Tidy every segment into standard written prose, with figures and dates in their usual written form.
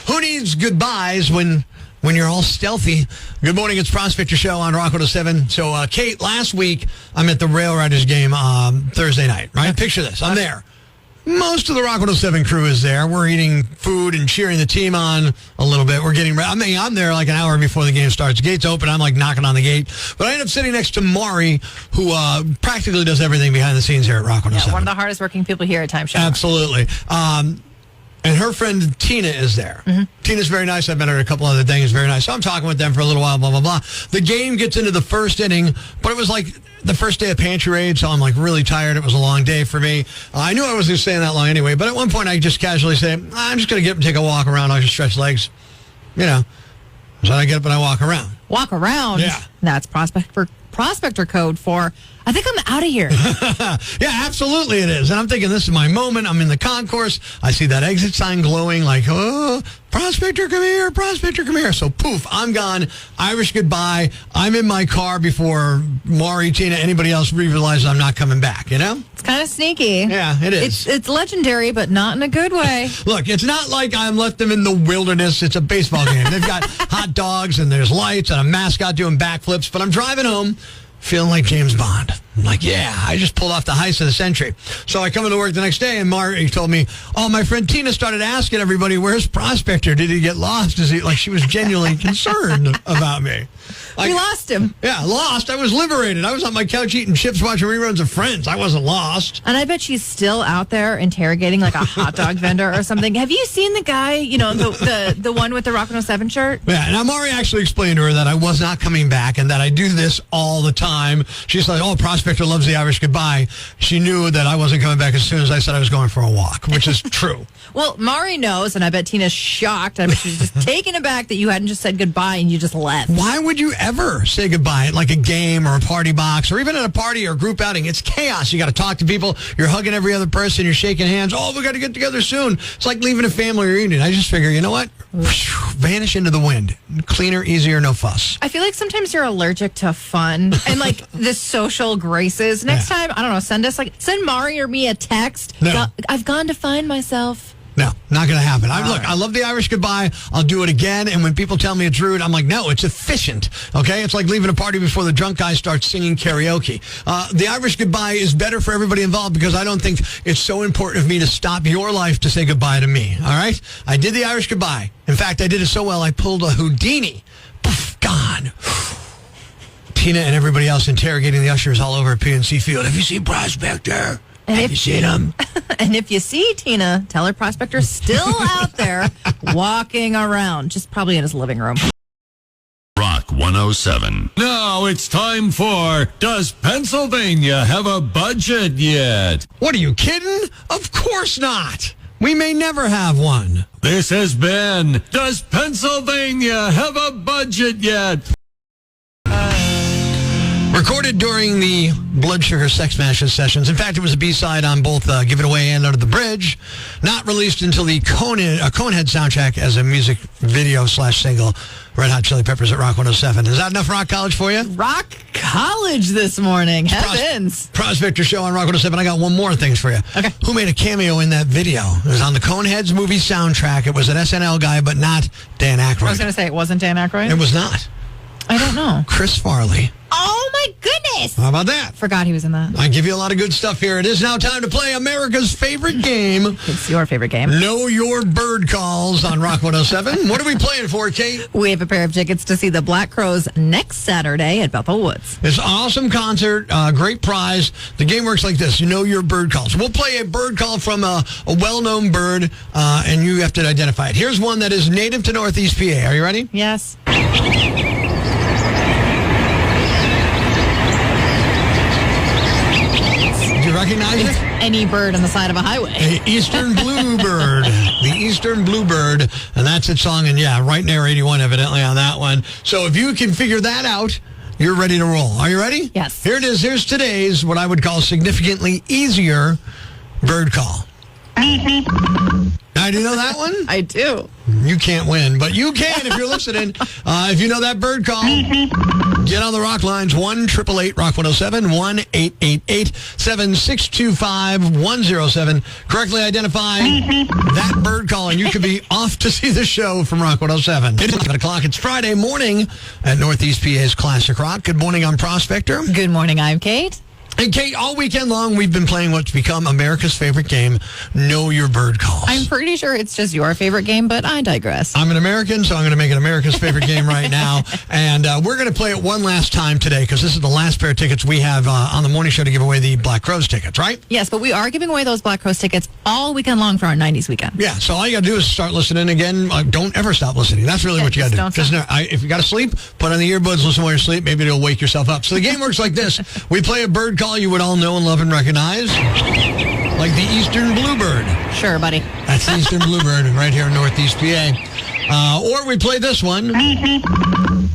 Who needs goodbyes when you're all stealthy? Good morning, it's Prospector Show on Rock 107. So, Kate, last week, I'm at the Rail Riders game Thursday night, right? Picture this. I'm there. Most of the Rock 107 crew is there. We're eating food and cheering the team on a little bit. We're getting ready. I'm there like an hour before the game starts. The gate's open. I'm like knocking on the gate. But I end up sitting next to Maury, who practically does everything behind the scenes here at Rock 107. Yeah, one of the hardest working people here at Time Show. Absolutely. And her friend Tina is there. Mm-hmm. Tina's very nice. I've met her at a couple other things. Very nice. So I'm talking with them for a little while, blah, blah, blah. The game gets into the first inning, but it was like the first day of pantry raid, so I'm like really tired. It was a long day for me. I knew I wasn't staying that long anyway, but at one point I just casually say, I'm just going to get up and take a walk around. I'll just stretch legs. You know. So I get up and I walk around. Walk around? Yeah. That's Prospector code for, I think I'm out of here. Yeah, absolutely it is. And I'm thinking, this is my moment. I'm in the concourse. I see that exit sign glowing like, oh, Prospector, come here. Prospector, come here. So, poof, I'm gone. Irish goodbye. I'm in my car before Maury, Tina, anybody else realizes I'm not coming back, you know? It's kind of sneaky. Yeah, it is. It's legendary, but not in a good way. Look, it's not like I'm left them in the wilderness. It's a baseball game. They've got hot dogs and there's lights and a mascot doing backflips, but I'm driving home feeling like James Bond. I'm like, yeah, I just pulled off the heist of the century. So I come into work the next day, and Maury told me, oh, my friend Tina started asking everybody, where's Prospector? Did he get lost? Is he like, she was genuinely concerned about me. Like, we lost him. Yeah, lost. I was liberated. I was on my couch eating chips, watching reruns of Friends. I wasn't lost. And I bet she's still out there interrogating like a hot dog vendor or something. Have you seen the guy, you know, the one with the Rock 107 shirt? Yeah, now Maury actually explained to her that I was not coming back and that I do this all the time. She's like, oh, Prospector loves the Irish goodbye. She knew that I wasn't coming back as soon as I said I was going for a walk, which is true. Well, Maury knows, and I bet Tina's shocked. I bet she's just taken aback that you hadn't just said goodbye and you just left. Why would you ever say goodbye at like a game or a party box or even at a party or group outing? It's chaos. You got to talk to people. You're hugging every other person. You're shaking hands. Oh, we got to get together soon. It's like leaving a family reunion. I just figure, you know what? Vanish into the wind. Cleaner, easier, no fuss. I feel like sometimes you're allergic to fun and like the social graces. Next time, I don't know, send Maury or me a text. No. I've gone to find myself. No, not going to happen. I love the Irish goodbye. I'll do it again. And when people tell me it's rude, I'm like, no, it's efficient. Okay? It's like leaving a party before the drunk guy starts singing karaoke. The Irish goodbye is better for everybody involved because I don't think it's so important of me to stop your life to say goodbye to me. All right? I did the Irish goodbye. In fact, I did it so well, I pulled a Houdini. Poof, gone. Tina and everybody else interrogating the ushers all over at PNC Field. Have you seen Prospector? Have you seen him? And if you see Tina, tell her Prospector's still out there walking around, just probably in his living room. Rock 107. Now it's time for Does Pennsylvania Have a Budget Yet? What are you kidding? Of course not. We may never have one. This has been Does Pennsylvania Have a Budget Yet? Recorded during the Blood Sugar Sex Machine sessions. In fact, it was a B-side on both Give It Away and Under the Bridge. Not released until the Conehead soundtrack as a music video / single. Red Hot Chili Peppers at Rock 107. Is that enough Rock College for you? Rock College this morning. Heavens. Prospector Show on Rock 107. I got one more things for you. Okay. Who made a cameo in that video? It was on the Coneheads movie soundtrack. It was an SNL guy, but not Dan Aykroyd. I was going to say, it wasn't Dan Aykroyd? It was not. I don't know. Chris Farley. Oh, my goodness. How about that? Forgot he was in that. I give you a lot of good stuff here. It is now time to play America's favorite game. It's your favorite game. Know Your Bird Calls on Rock 107. What are we playing for, Kate? We have a pair of tickets to see the Black Crowes next Saturday at Bethel Woods. It's an awesome concert, great prize. The game works like this. You know your bird calls. We'll play a bird call from a well-known bird, and you have to identify it. Here's one that is native to Northeast PA. Are you ready? Yes. Recognize it? Any bird on the side of a highway. The Eastern Bluebird. The Eastern Bluebird. And that's its song. And yeah, right near 81 evidently on that one. So if you can figure that out, you're ready to roll. Are you ready? Yes. Here it is. Here's today's, what I would call significantly easier bird call. Now Now, do you know that one? I do. You can't win, but you can if you're listening. If you know that bird call, get on the rock lines. 1-888-ROCK-107, 1-888-762-5107. Correctly identify that bird call, and you could be off to see the show from Rock 107. It's 7 o'clock. It's Friday morning at Northeast PA's Classic Rock. Good morning, I'm Prospector. Good morning, I'm Kate. And Kate, all weekend long, we've been playing what's become America's favorite game, Know Your Bird Calls. I'm pretty sure it's just your favorite game, but I digress. I'm an American, so I'm going to make it America's favorite game right now. And we're going to play it one last time today because this is the last pair of tickets we have on the morning show to give away the Black Crowes tickets, right? Yes, but we are giving away those Black Crowes tickets all weekend long for our 90s weekend. Yeah, so all you got to do is start listening again. Don't ever stop listening. That's really what you got to do. Because if you got to sleep, put on the earbuds, listen while you're asleep. Maybe it'll wake yourself up. So the game works like this. We play a bird call you would all know and love and recognize, like the Eastern Bluebird. Sure, buddy. That's the Eastern Bluebird right here in Northeast PA. Or we play this one,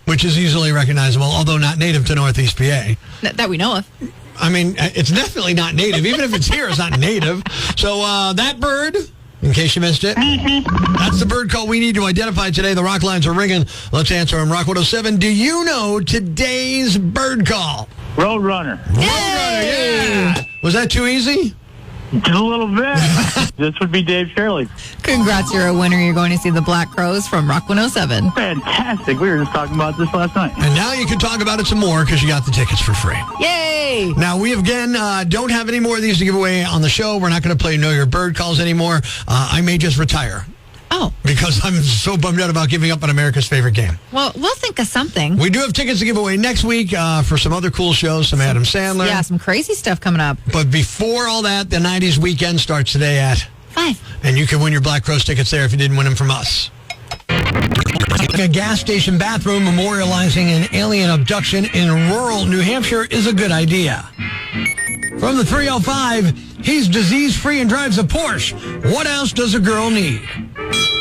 which is easily recognizable, although not native to Northeast PA. That we know of. I mean, it's definitely not native. Even if it's here, it's not native. So that bird, in case you missed it, that's the bird call we need to identify today. The rock lines are ringing. Let's answer them. Rock 107. Do you know today's bird call? Roadrunner. Roadrunner, yeah. Was that too easy? Just a little bit. This would be Dave Shirley. Congrats, you're a winner. You're going to see the Black Crowes from Rock 107. Fantastic. We were just talking about this last night. And now you can talk about it some more because you got the tickets for free. Yay! Now, we again don't have any more of these to give away on the show. We're not going to play Know Your Bird Calls anymore. I may just retire. Oh. Because I'm so bummed out about giving up on America's favorite game. Well, we'll think of something. We do have tickets to give away next week for some other cool shows, some Adam Sandler. Yeah, some crazy stuff coming up. But before all that, the 90s weekend starts today at 5. And you can win your Black Crowes tickets there if you didn't win them from us. A gas station bathroom memorializing an alien abduction in rural New Hampshire is a good idea. From the 305, he's disease-free and drives a Porsche. What else does a girl need?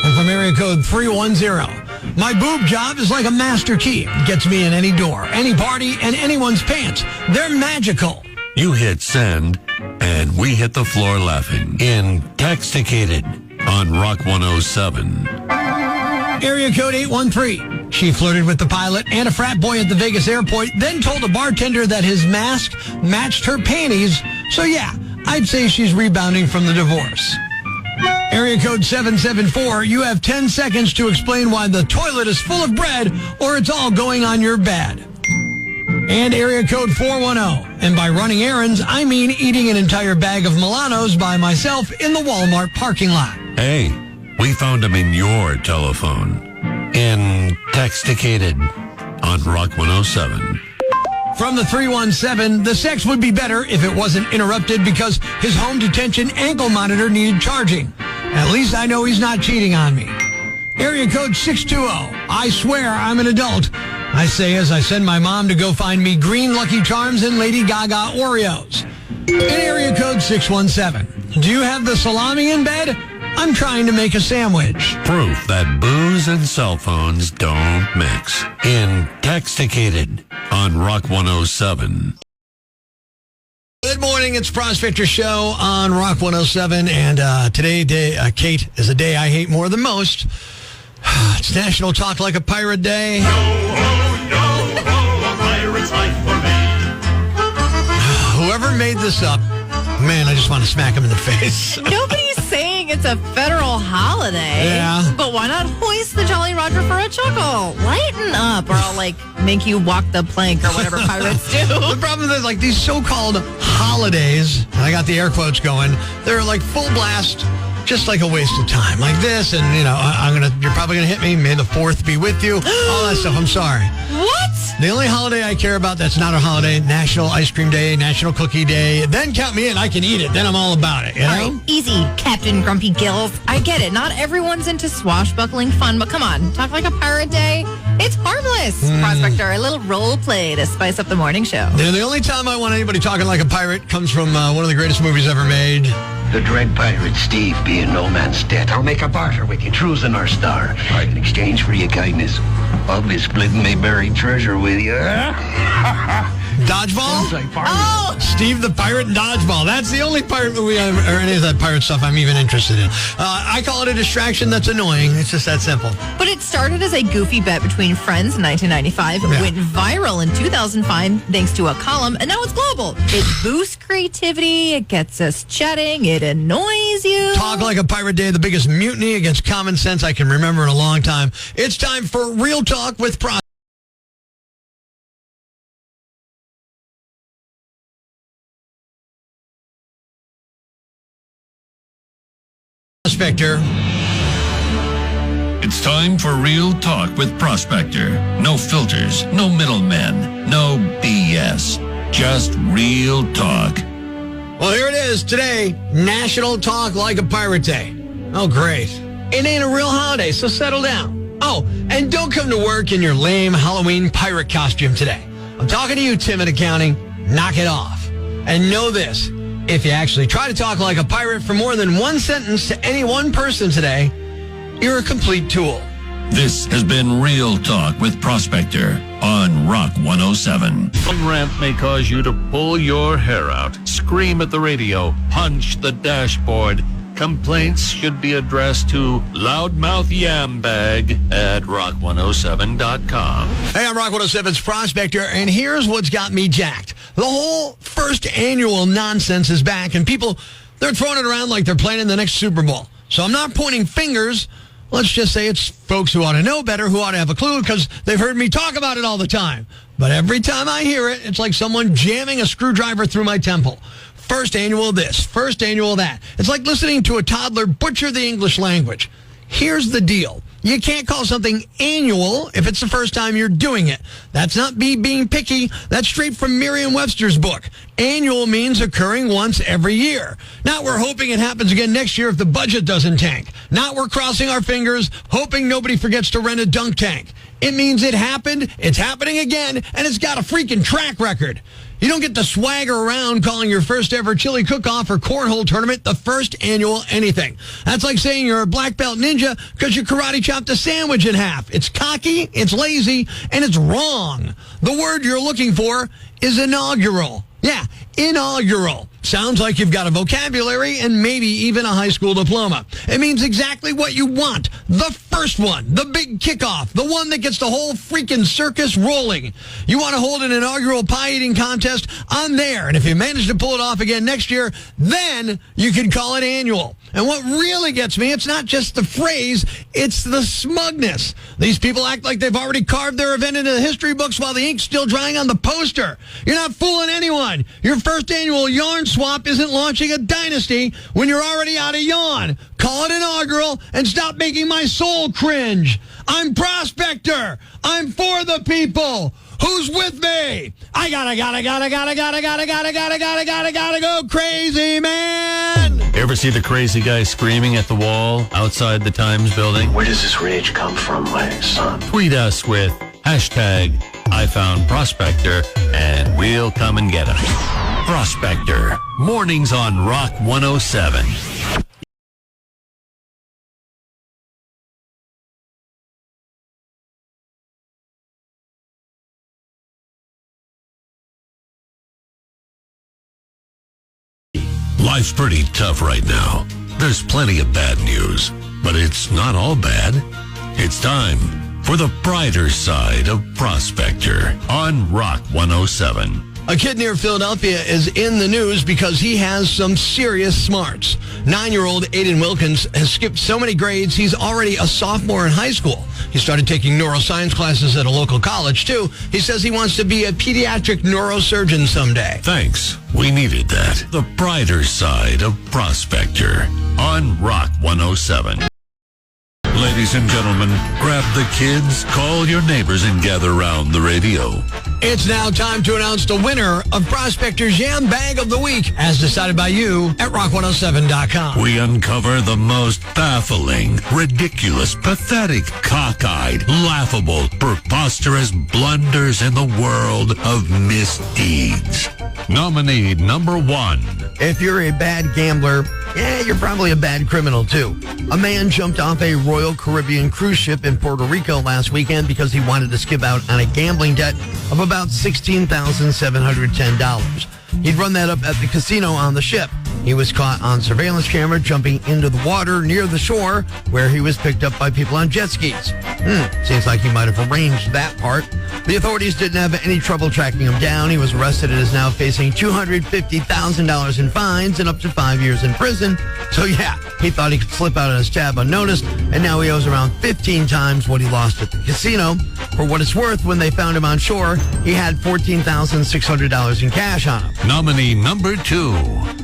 And from area code 310, my boob job is like a master key. It gets me in any door, any party, and anyone's pants. They're magical. You hit send, and we hit the floor laughing. Intoxicated on Rock 107. Area code 813. She flirted with the pilot and a frat boy at the Vegas airport, then told a bartender that his mask matched her panties. So yeah, I'd say she's rebounding from the divorce. Area code 774. You have 10 seconds to explain why the toilet is full of bread or it's all going on your bed. And area code 410. And by running errands, I mean eating an entire bag of Milanos by myself in the Walmart parking lot. Hey, we found him in your telephone. Intoxicated on Rock 107. From the 317, the sex would be better if it wasn't interrupted because his home detention ankle monitor needed charging. At least I know he's not cheating on me. Area code 620. I swear I'm an adult. I say as I send my mom to go find me green Lucky Charms and Lady Gaga Oreos. And area code 617. Do you have the salami in bed? I'm trying to make a sandwich. Proof that booze and cell phones don't mix. Intoxicated on Rock 107. Good morning. It's Prospector Show on Rock 107. And today, Kate, is a day I hate more than most. It's National Talk Like a Pirate Day. Yo, ho, yo, ho, a pirate's life for me. Whoever made this up, man, I just want to smack him in the face. Nobody's saying it's a federal holiday. Yeah. But why not hoist the Jolly Roger for a chuckle? Lighten up, or I'll, make you walk the plank or whatever pirates do. The problem is, these so-called holidays, and I got the air quotes going, they're full blast, just like a waste of time. Like this, and, you're probably going to hit me. May the 4th be with you. All that stuff. I'm sorry. What? The only holiday I care about that's not a holiday, National Ice Cream Day, National Cookie Day. Then count me in. I can eat it. Then I'm all about it, you know? All right, easy, Captain Grumpy Gills. I get it. Not everyone's into swashbuckling fun, but come on. Talk like a pirate day. It's harmless. Prospector, a little role play to spice up the morning show. The only time I want anybody talking like a pirate comes from one of the greatest movies ever made. The dread pirate Steve be in no man's debt. I'll make a barter with you, true's the North Star. In exchange for your kindness, I'll be splitting me buried treasure with you. Dodgeball? Oh! Steve the Pirate and Dodgeball. That's the only pirate movie or any of that pirate stuff I'm even interested in. I call it a distraction that's annoying. It's just that simple. But it started as a goofy bet between friends in 1995, Yeah. went viral in 2005 thanks to a column, and now it's global. It boosts creativity, it gets us chatting, it annoys you. Talk Like a Pirate Day, the biggest mutiny against common sense I can remember in a long time. It's time for Real Talk with Prospector. It's time for Real Talk with Prospector. No filters, no middlemen, no BS. Just real talk. Well, here it is today, National Talk Like a Pirate Day. Oh, great. It ain't a real holiday, so settle down. Oh, and don't come to work in your lame Halloween pirate costume today. I'm talking to you, Tim in accounting. Knock it off. And know this, if you actually try to talk like a pirate for more than one sentence to any one person today, you're a complete tool. This has been Real Talk with Prospector on Rock 107. One rant may cause you to pull your hair out, scream at the radio, punch the dashboard. Complaints should be addressed to Loudmouth Yambag at rock107.com. Hey, I'm Rock 107's Prospector, and here's what's got me jacked. The whole first annual nonsense is back, and people, they're throwing it around like they're playing in the next Super Bowl. So I'm not pointing fingers. Let's just say it's folks who ought to know better, who ought to have a clue, because they've heard me talk about it all the time. But every time I hear it, it's like someone jamming a screwdriver through my temple. First annual this, first annual that. It's like listening to a toddler butcher the English language. Here's the deal. You can't call something annual if it's the first time you're doing it. That's not me being picky. That's straight from Merriam-Webster's book. Annual means occurring once every year. Not we're hoping it happens again next year if the budget doesn't tank. Not we're crossing our fingers, hoping nobody forgets to rent a dunk tank. It means it happened, it's happening again, and it's got a freaking track record. You don't get to swagger around calling your first ever chili cook-off or cornhole tournament the first annual anything. That's like saying you're a black belt ninja because you karate chopped a sandwich in half. It's cocky, it's lazy, and it's wrong. The word you're looking for is inaugural. Yeah, inaugural. Sounds like you've got a vocabulary and maybe even a high school diploma. It means exactly what you want. The first one, the big kickoff, the one that gets the whole freaking circus rolling. You want to hold an inaugural pie eating contest? I'm there. And if you manage to pull it off again next year, then you can call it annual. And what really gets me, it's not just the phrase, it's the smugness. These people act like they've already carved their event into the history books while the ink's still drying on the poster. You're not fooling anyone. Your first annual yarn swap isn't launching a dynasty when you're already out of yarn. Call it inaugural and stop making my soul cringe. I'm Prospector. I'm for the people. Who's with me? I gotta go crazy, man. Ever see the crazy guy screaming at the wall outside the Times building? Where does this rage come from, my son? Tweet us with hashtag #IFoundProspector and we'll come and get him. Prospector, mornings on Rock 107. Life's pretty tough right now. There's plenty of bad news, but it's not all bad. It's time for the brighter side of Prospector on Rock 107. A kid near Philadelphia is in the news because he has some serious smarts. 9-year-old Aiden Wilkins has skipped so many grades, he's already a sophomore in high school. He started taking neuroscience classes at a local college, too. He says he wants to be a pediatric neurosurgeon someday. Thanks. We needed that. The brighter side of Prospector on Rock 107. Ladies and gentlemen, grab the kids, call your neighbors, and gather round the radio. It's now time to announce the winner of Prospector's Yam Bag of the Week, as decided by you at rock107.com. We uncover the most baffling, ridiculous, pathetic, cockeyed, laughable, preposterous blunders in the world of misdeeds. Nominee number 1. If you're a bad gambler, you're probably a bad criminal, too. A man jumped off a Royal Caribbean cruise ship in Puerto Rico last weekend because he wanted to skip out on a gambling debt of about $16,710. He'd run that up at the casino on the ship. He was caught on surveillance camera jumping into the water near the shore, where he was picked up by people on jet skis. Seems like he might have arranged that part. The authorities didn't have any trouble tracking him down. He was arrested and is now facing $250,000 in fines and up to 5 years in prison. So yeah, he thought he could slip out on his tab unnoticed, and now he owes around 15 times what he lost at the casino. For what it's worth, when they found him on shore, he had $14,600 in cash on him. Nominee number 2.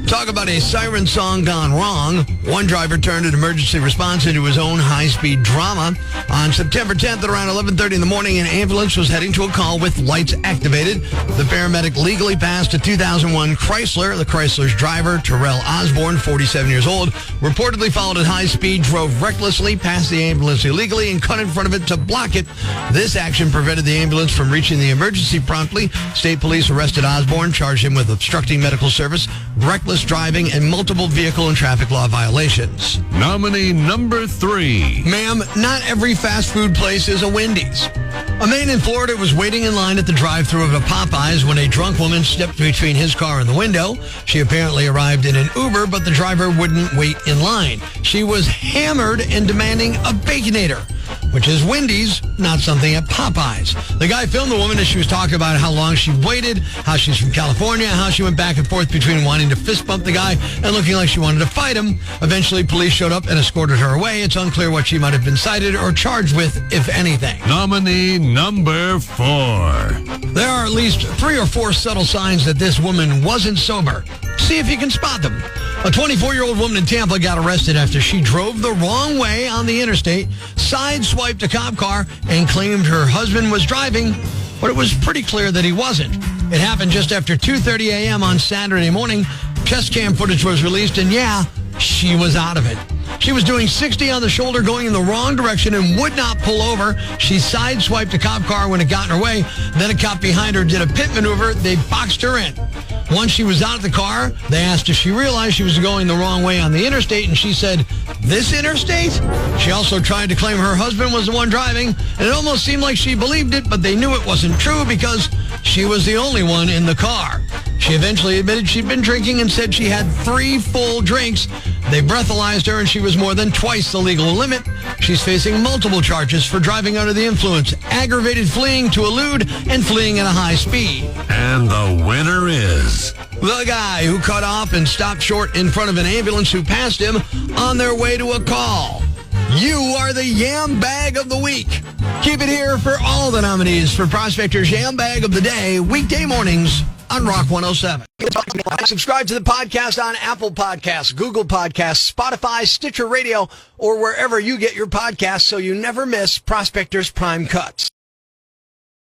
Talk about a siren song gone wrong. One driver turned an emergency response into his own high-speed drama. On September 10th at around 11:30 in the morning, an ambulance was heading to a call with lights activated. The paramedic legally passed a 2001 Chrysler. The Chrysler's driver, Terrell Osborne, 47 years old, reportedly followed at high speed, drove recklessly past the ambulance illegally, and cut in front of it to block it. This action prevented the ambulance from reaching the emergency promptly. State police arrested Osborne, charged him with obstructing medical service, reckless driving, and multiple vehicle and traffic law violations. Nominee number 3. Ma'am, not every fast food place is a Wendy's. A man in Florida was waiting in line at the drive-thru of a Popeyes when a drunk woman stepped between his car and the window. She apparently arrived in an Uber, but the driver wouldn't wait in line. She was hammered and demanding a Baconator, which is Wendy's, not something at Popeyes. The guy filmed the woman as she was talking about how long she waited, how she's from California, how she went back and forth between wanting to fist bump the guy and looking like she wanted to fight him. Eventually, police showed up and escorted her away. It's unclear what she might have been cited or charged with, if anything. Nominee number 4. There are at least 3 or 4 subtle signs that this woman wasn't sober. See if you can spot them. A 24-year-old woman in Tampa got arrested after she drove the wrong way on the interstate, sideswiped a cop car, and claimed her husband was driving, but it was pretty clear that he wasn't. It happened just after 2:30 a.m. on Saturday morning. Chest cam footage was released, and yeah, she was out of it. She was doing 60 on the shoulder, going in the wrong direction, and would not pull over. She sideswiped a cop car when it got in her way. Then a cop behind her did a pit maneuver. They boxed her in. Once she was out of the car, they asked if she realized she was going the wrong way on the interstate, and she said, "This interstate?" She also tried to claim her husband was the one driving, and it almost seemed like she believed it, but they knew it wasn't true because she was the only one in the car. She eventually admitted she'd been drinking and said she had 3 full drinks. They breathalyzed her, and she was more than twice the legal limit. She's facing multiple charges for driving under the influence, aggravated fleeing to elude, and fleeing at a high speed. And the winner is the guy who cut off and stopped short in front of an ambulance who passed him on their way to a call. You are the Yam Bag of the Week. Keep it here for all the nominees for Prospector's Yam Bag of the Day, weekday mornings on Rock 107. Subscribe to the podcast on Apple Podcasts, Google Podcasts, Spotify, Stitcher Radio, or wherever you get your podcasts so you never miss Prospector's Prime Cuts.